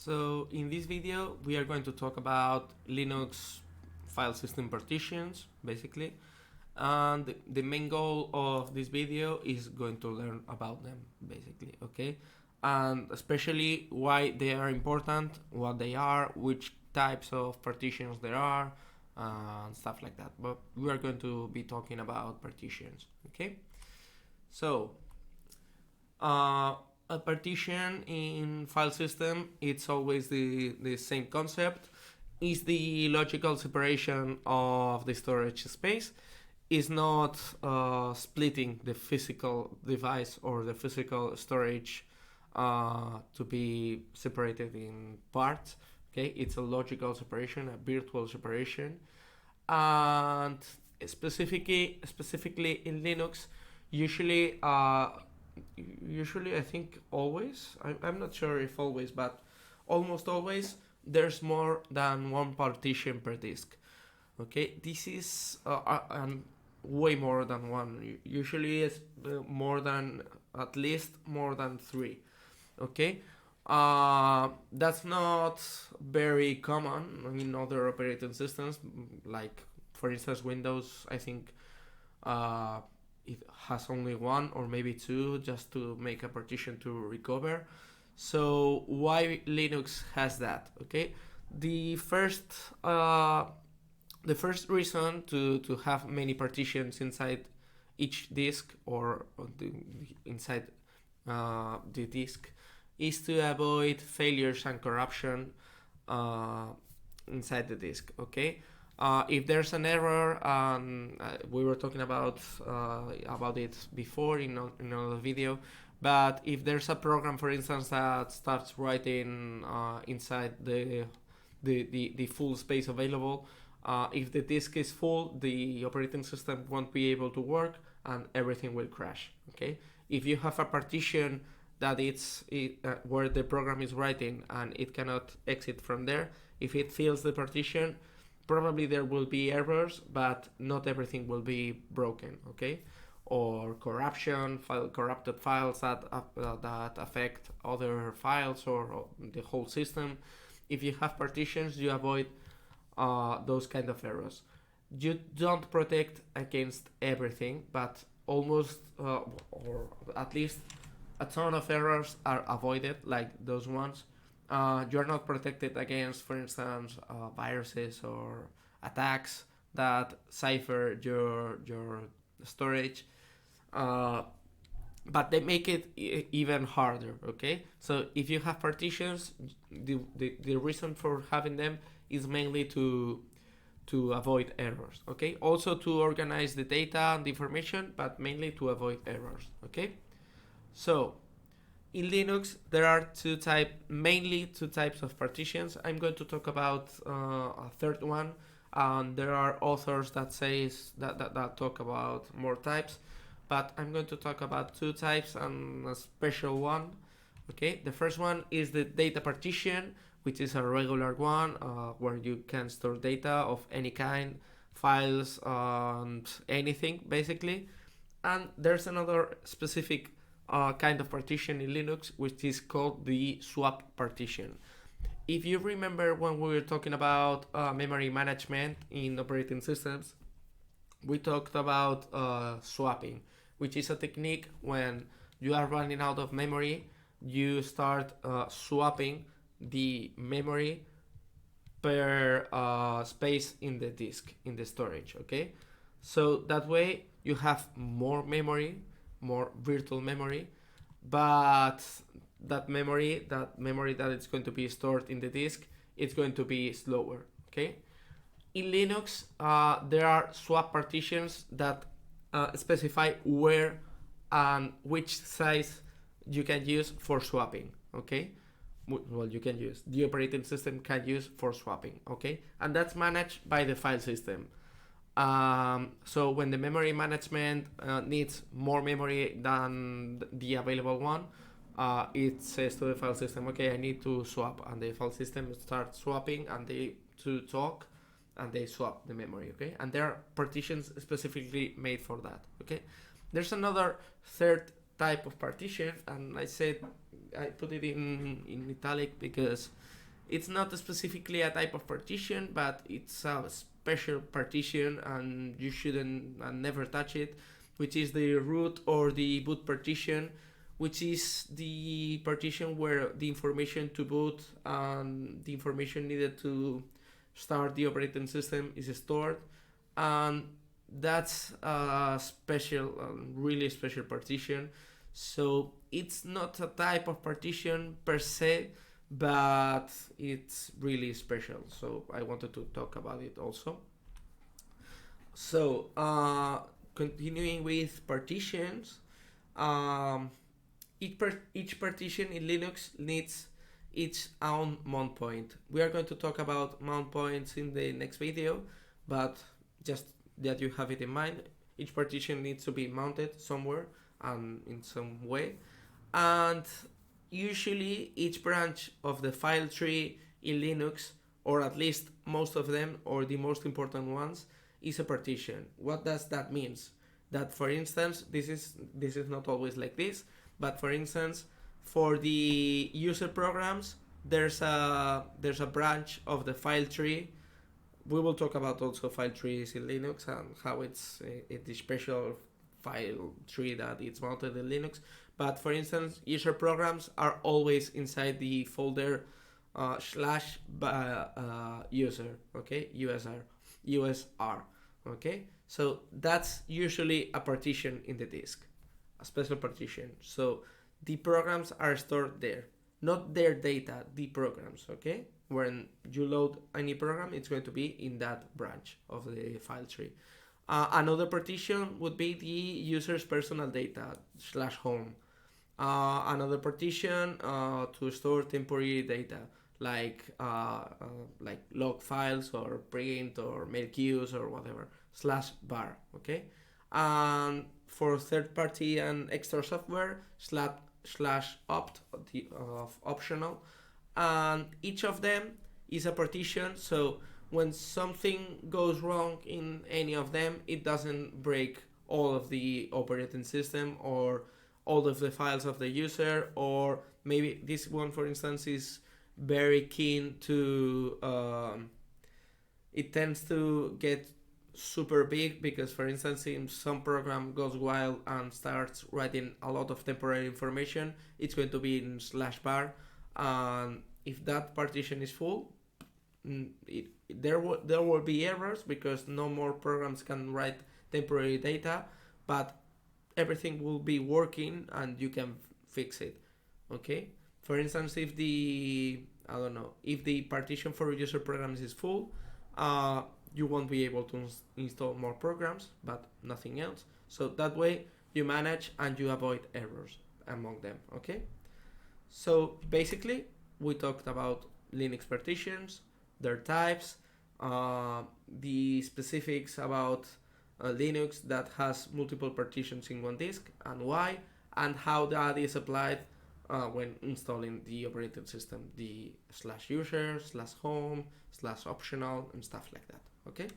So in this video, we are going to talk about Linux file system partitions, basically. And the main goal of this video is going to learn about them, basically, okay? And especially why they are important, what they are, which types of partitions there are, and stuff like that. But we are going to be talking about partitions, okay? So, a partition in file system, it's always the same concept. Is the logical separation of the storage space. Is not splitting the physical device or the physical storage to be separated in parts. Okay, it's a logical separation, a virtual separation, and specifically in Linux, usually I think always, I'm not sure if always, but almost always there's more than one partition per disk. Okay, this is way more than one. Usually it's at least more than three. Okay, that's not very common in other operating systems, like for instance Windows. I think it has only one or maybe two, just to make a partition to recover. So why Linux has that? Okay, the first reason to have many partitions inside each disk or inside the disk is to avoid failures and corruption inside the disk. Okay, if there's an error, we were talking about it before in another video, but if there's a program, for instance, that starts writing inside the full space available, if the disk is full, the operating system won't be able to work and everything will crash. Okay, if you have a partition that it's where the program is writing and it cannot exit from there, if it fills the partition, probably there will be errors, but not everything will be broken. Okay, or corrupted files that affect other files or the whole system. If you have partitions, you avoid those kind of errors. You don't protect against everything, but almost or at least a ton of errors are avoided, like those ones. You're not protected against, for instance, viruses or attacks that cipher your storage, but they make it even harder. Okay, so if you have partitions, the reason for having them is mainly to avoid errors. Okay, also to organize the data and the information, but mainly to avoid errors. Okay, so in Linux there are mainly two types of partitions. I'm going to talk about a third one, and there are authors that talk about more types, but I'm going to talk about two types and a special one. Okay, the first one is the data partition, which is a regular one where you can store data of any kind, files, and anything basically. And there's another specific kind of partition in Linux, which is called the swap partition. If you remember when we were talking about memory management in operating systems, we talked about swapping, which is a technique when you are running out of memory, you start swapping the memory per space in the disk, in the storage. Okay, so that way you have more memory, more virtual memory, but that memory that is going to be stored in the disk, it's going to be slower. Okay, in Linux there are swap partitions that specify where and which size you can use for swapping. Okay, well, you can use, the operating system can use for swapping. Okay, and that's managed by the file system. So when the memory management needs more memory than the available one, it says to the file system, okay, I need to swap, and the file system starts swapping, and they two talk and they swap the memory. Okay, and there are partitions specifically made for that. Okay, there's another third type of partition, and I said I put it in italic because it's not specifically a type of partition, but it's a special partition, and you shouldn't and never touch it, which is the root or the boot partition, which is the partition where the information to boot and the information needed to start the operating system is stored. And that's a special, really special partition. So it's not a type of partition per se, but it's really special. So I wanted to talk about it also. So continuing with partitions, each partition in Linux needs its own mount point. We are going to talk about mount points in the next video, but just that you have it in mind, each partition needs to be mounted somewhere and in some way. And usually each branch of the file tree in Linux, or at least most of them, or the most important ones, is a partition. What does that mean? That, for instance, this is not always like this, but for instance, for the user programs, there's a branch of the file tree. We will talk about also file trees in Linux and how it's a special file tree that it's mounted in Linux. But for instance, user programs are always inside the folder slash user, okay, USR, okay. So that's usually a partition in the disk, a special partition. So the programs are stored there, not their data, the programs, okay. When you load any program, it's going to be in that branch of the file tree. Another partition would be the user's personal data slash home. Another partition to store temporary data like log files or print or mail queues or whatever, slash bar, okay. And for third party and extra software, slash opt of optional. And each of them is a partition, so when something goes wrong in any of them, it doesn't break all of the operating system or all of the files of the user. Or maybe this one, for instance, is very keen to it tends to get super big because, for instance, if some program goes wild and starts writing a lot of temporary information, it's going to be in slash bar. And if that partition is full, there will be errors because no more programs can write temporary data, but everything will be working and you can fix it, okay. For instance, if the partition for user programs is full, you won't be able to install more programs, but nothing else. So that way you manage and you avoid errors among them, okay. So basically we talked about Linux partitions, their types, the specifics about Linux that has multiple partitions in one disk and why, and how that is applied when installing the operating system, the slash user, slash home, slash optional, and stuff like that, okay?